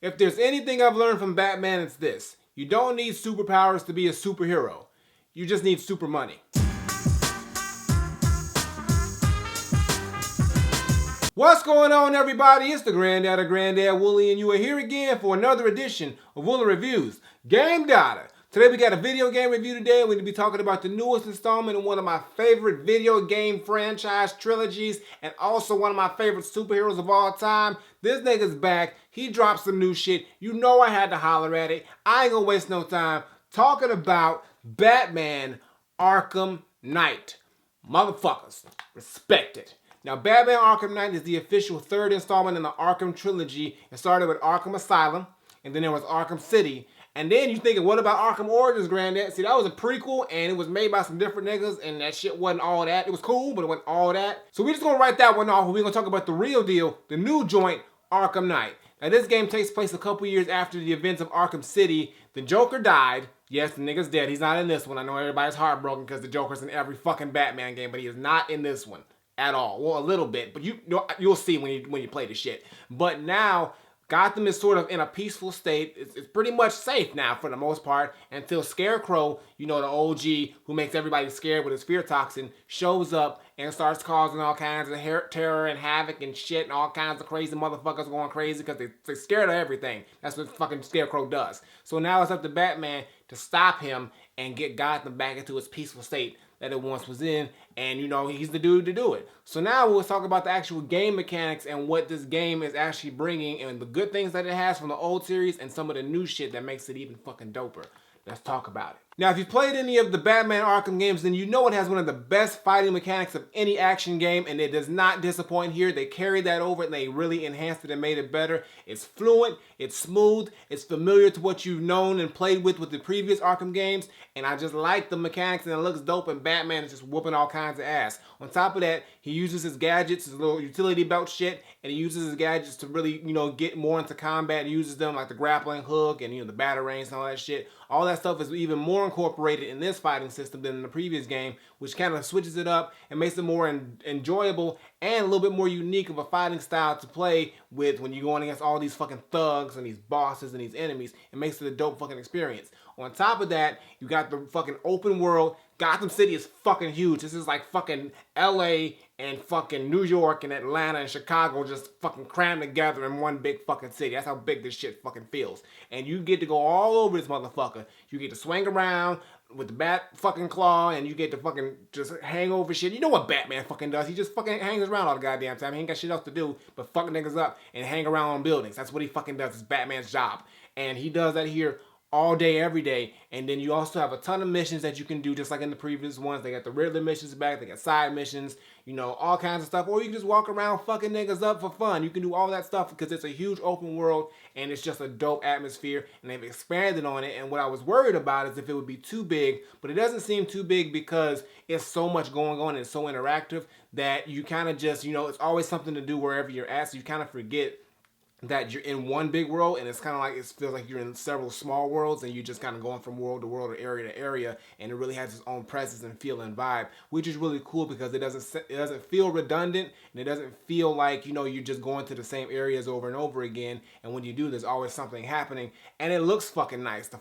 If there's anything I've learned from Batman, it's this. You don't need superpowers to be a superhero. You just need super money. What's going on, everybody? It's the Granddad of Granddad Woolly, and you are here again for another edition of Woolly Reviews Game Data. Today we got a video game review today. We're going to be talking about the newest installment in one of my favorite video game franchise trilogies, and also one of my favorite superheroes of all time. This nigga's back. He dropped some new shit. You know I had to holler at it. I ain't gonna waste no time talking about Batman Arkham Knight. Motherfuckers, respect it. Now, Batman Arkham Knight is the official third installment in the Arkham trilogy. It started with Arkham Asylum, and then there was Arkham City. And then you thinking, what about Arkham Origins, Granddad? See, that was a prequel, and it was made by some different niggas, and that shit wasn't all that. It was cool, but it wasn't all that. So we're just gonna write that one off, and we're gonna talk about the real deal, the new joint, Arkham Knight. Now, this game takes place a couple years after the events of Arkham City. The Joker died. Yes, the nigga's dead. He's not in this one. I know everybody's heartbroken because the Joker's in every fucking Batman game, but he is not in this one at all. Well, a little bit, but you'll see when you play the shit. But now Gotham is sort of in a peaceful state. It's pretty much safe now for the most part until Scarecrow, you know, the OG who makes everybody scared with his fear toxin, shows up and starts causing all kinds of terror and havoc and shit, and all kinds of crazy motherfuckers going crazy because they're scared of everything. That's what fucking Scarecrow does. So now it's up to Batman to stop him and get Gotham back into its peaceful state that it once was in, and you know, he's the dude to do it. So now we'll talk about the actual game mechanics and what this game is actually bringing, and the good things that it has from the old series, and some of the new shit that makes it even fucking doper. Let's talk about it. Now, if you've played any of the Batman Arkham games, then you know it has one of the best fighting mechanics of any action game, and it does not disappoint here. They carried that over, and they really enhanced it and made it better. It's fluent, it's smooth, it's familiar to what you've known and played with the previous Arkham games, and I just like the mechanics, and it looks dope, and Batman is just whooping all kinds of ass. On top of that, he uses his gadgets, his little utility belt shit, and he uses his gadgets to really, you know, get more into combat. He uses them like the grappling hook and, you know, the batarangs and all that shit. All that stuff is even more incorporated in this fighting system than in the previous game, which kind of switches it up and makes it more enjoyable and a little bit more unique of a fighting style to play with when you're going against all these fucking thugs and these bosses and these enemies. It makes it a dope fucking experience. On top of that, you got the fucking open world. Gotham City is fucking huge. This is like fucking LA and fucking New York and Atlanta and Chicago just fucking crammed together in one big fucking city. That's how big this shit fucking feels. And you get to go all over this motherfucker. You get to swing around with the bat fucking claw, and you get to fucking just hang over shit. You know what Batman fucking does? He just fucking hangs around all the goddamn time. He ain't got shit else to do but fuck niggas up and hang around on buildings. That's what he fucking does. It's Batman's job. And he does that here all day, every day. And then you also have a ton of missions that you can do just like in the previous ones. They got the Riddler missions back, they got side missions, you know, all kinds of stuff. Or you can just walk around fucking niggas up for fun. You can do all that stuff because it's a huge open world and it's just a dope atmosphere, and they've expanded on it. And what I was worried about is if it would be too big, but it doesn't seem too big because it's so much going on and it's so interactive that you kind of just, you know, it's always something to do wherever you're at, so you kind of forget that you're in one big world, and it's kind of like, it feels like you're in several small worlds, and you're just kind of going from world to world or area to area, and it really has its own presence and feel and vibe, which is really cool because it doesn't feel redundant, and it doesn't feel like, you know, you're just going to the same areas over and over again, and when you do, there's always something happening, and it looks fucking nice.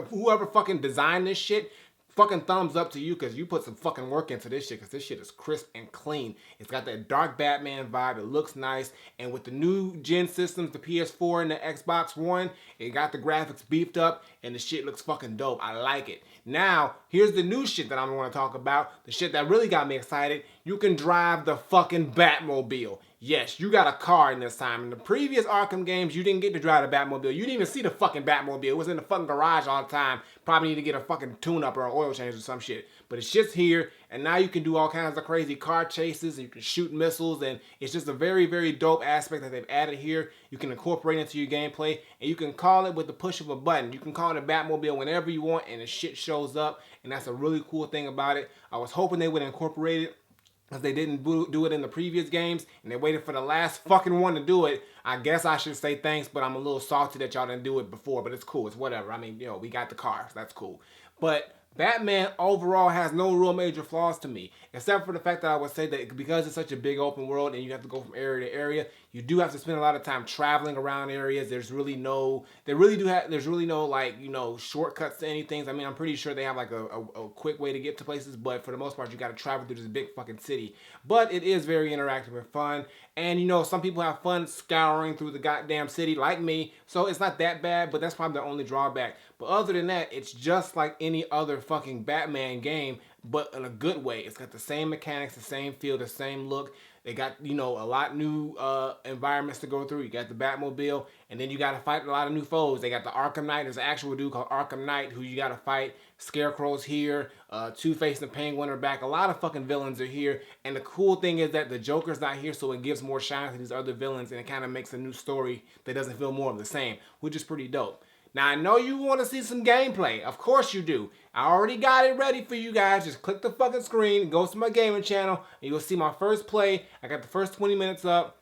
Whoever fucking designed this shit, fucking thumbs up to you because you put some fucking work into this shit because this shit is crisp and clean. It's got that dark Batman vibe. It looks nice. And with the new gen systems, the PS4 and the Xbox One, it got the graphics beefed up and the shit looks fucking dope. I like it. Now, here's the new shit that I'm going to talk about. The shit that really got me excited. You can drive the fucking Batmobile. Yes, you got a car in this time. In the previous Arkham games, you didn't get to drive the Batmobile. You didn't even see the fucking Batmobile. It was in the fucking garage all the time. Probably need to get a fucking tune-up or an oil change or some shit. But it's just here, and now you can do all kinds of crazy car chases, and you can shoot missiles, and it's just a very, very dope aspect that they've added here. You can incorporate it into your gameplay, and you can call it with the push of a button. You can call it a Batmobile whenever you want, and the shit shows up, and that's a really cool thing about it. I was hoping they would incorporate it, because they didn't do it in the previous games, and they waited for the last fucking one to do it. I guess I should say thanks, but I'm a little salty that y'all didn't do it before, but it's cool. It's whatever. I mean, you know, we got the cars. That's cool. But Batman overall has no real major flaws to me, except for the fact that I would say that because it's such a big open world and you have to go from area to area, You do have to spend a lot of time traveling around areas. There's really no like, you know, shortcuts to anything. I mean, I'm pretty sure they have like a quick way to get to places, but for the most part, you got to travel through this big fucking city. But it is very interactive and fun. And you know, some people have fun scouring through the goddamn city like me, so it's not that bad, but that's probably the only drawback. But other than that, it's just like any other fucking Batman game, but in a good way. It's got the same mechanics, the same feel, the same look. They got, you know, a lot new environments to go through. You got the Batmobile, and then you got to fight a lot of new foes. They got the Arkham Knight. There's an actual dude called Arkham Knight who you got to fight. Scarecrow's here. Two-Face and Penguin are back. A lot of fucking villains are here. And the cool thing is that the Joker's not here, so it gives more shine to these other villains, and it kind of makes a new story that doesn't feel more of the same, which is pretty dope. Now, I know you want to see some gameplay. Of course you do. I already got it ready for you guys. Just click the fucking screen, go to my gaming channel, and you'll see my first play. I got the first 20 minutes up.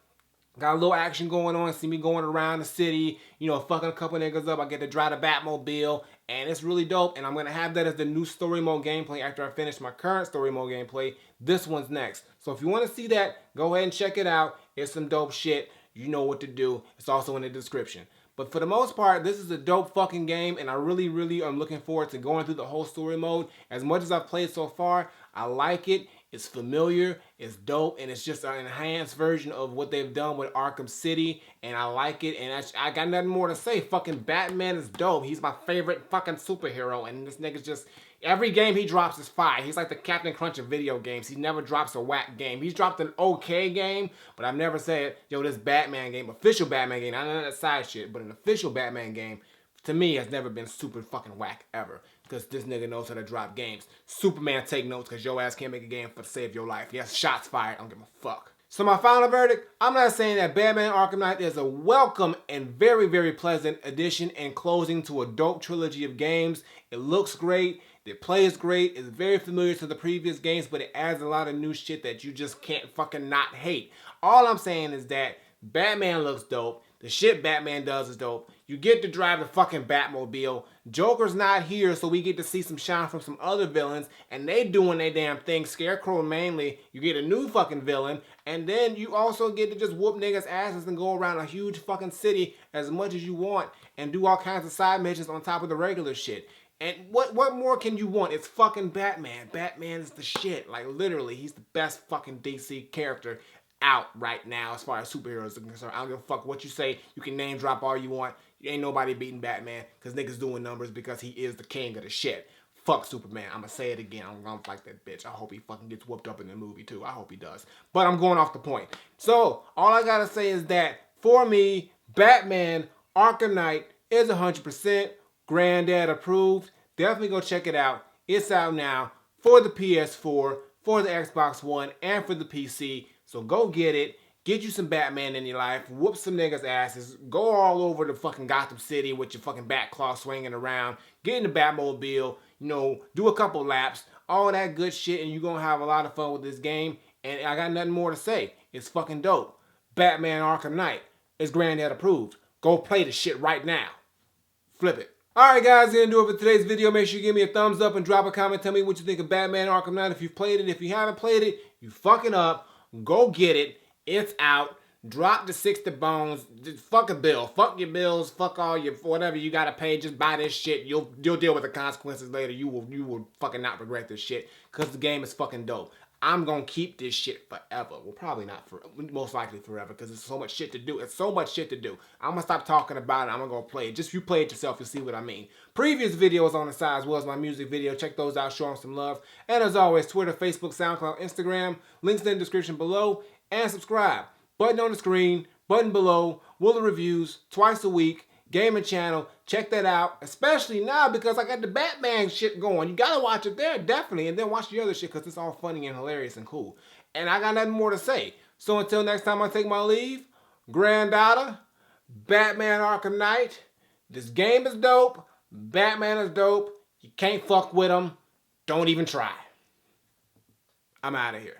Got a little action going on. See me going around the city, you know, fucking a couple niggas up. I get to drive the Batmobile, and it's really dope. And I'm going to have that as the new story mode gameplay after I finish my current story mode gameplay. This one's next. So if you want to see that, go ahead and check it out. It's some dope shit. You know what to do. It's also in the description. But for the most part, this is a dope fucking game, and I really, really am looking forward to going through the whole story mode. As much as I've played so far, I like it. It's familiar, it's dope, and it's just an enhanced version of what they've done with Arkham City, and I like it, and I got nothing more to say. Fucking Batman is dope. He's my favorite fucking superhero, and this nigga's just... Every game he drops is fire. He's like the Captain Crunch of video games. He never drops a whack game. He's dropped an okay game, but I've never said, yo, this Batman game, official Batman game, not none of that side shit, but an official Batman game, to me, has never been super fucking whack ever. Because this nigga knows how to drop games. Superman, take notes, because your ass can't make a game for to save your life. Yes, shots fired. I don't give a fuck. So my final verdict, I'm not saying that Batman Arkham Knight is a welcome and very, very pleasant addition and closing to a dope trilogy of games. It looks great. The play is great. It's very familiar to the previous games, but it adds a lot of new shit that you just can't fucking not hate. All I'm saying is that Batman looks dope. The shit Batman does is dope. You get to drive the fucking Batmobile. Joker's not here, so we get to see some shine from some other villains, and they doing their damn thing. Scarecrow mainly. You get a new fucking villain, and then you also get to just whoop niggas' asses and go around a huge fucking city as much as you want and do all kinds of side missions on top of the regular shit. And what more can you want? It's fucking Batman. Batman is the shit. Like, literally, he's the best fucking DC character out right now as far as superheroes are concerned. I don't give a fuck what you say. You can name drop all you want. Ain't nobody beating Batman because niggas doing numbers because he is the king of the shit. Fuck Superman. I'm going to say it again. I'm going to fight that bitch. I hope he fucking gets whooped up in the movie too. I hope he does. But I'm going off the point. So, all I got to say is that, for me, Batman Arkham Knight is 100% Granddad approved. Definitely go check it out. It's out now for the PS4, for the Xbox One, and for the PC. So go get it. Get you some Batman in your life. Whoop some niggas' asses. Go all over the fucking Gotham City with your fucking bat claw swinging around. Get in the Batmobile. You know, do a couple laps. All that good shit, and you're going to have a lot of fun with this game. And I got nothing more to say. It's fucking dope. Batman Arkham Knight is Granddad approved. Go play the shit right now. Flip it. Alright guys, gonna do it for today's video. Make sure you give me a thumbs up and drop a comment. Tell me what you think of Batman Arkham Knight. If you've played it, if you haven't played it, you fucking up. Go get it. It's out. Drop the 60 bones. Just fuck a bill. Fuck your bills. Fuck all your whatever you gotta pay. Just buy this shit. You'll deal with the consequences later. You will fucking not regret this shit. Cause the game is fucking dope. I'm gonna keep this shit forever. Well, probably not forever. Most likely forever, because there's so much shit to do. It's so much shit to do. I'm gonna stop talking about it. I'm gonna go play it. Just if you play it yourself, you'll see what I mean. Previous videos on the side, as well as my music video. Check those out. Show them some love. And as always, Twitter, Facebook, SoundCloud, Instagram. Links in the description below. And subscribe. Button on the screen. Button below. Woolly Reviews. Twice a week. Gaming channel. Check that out. Especially now because I got the Batman shit going. You gotta watch it there, definitely. And then watch the other shit because it's all funny and hilarious and cool. And I got nothing more to say. So until next time I take my leave, Granddaughter, Batman Arkham Knight. This game is dope. Batman is dope. You can't fuck with him. Don't even try. I'm out of here.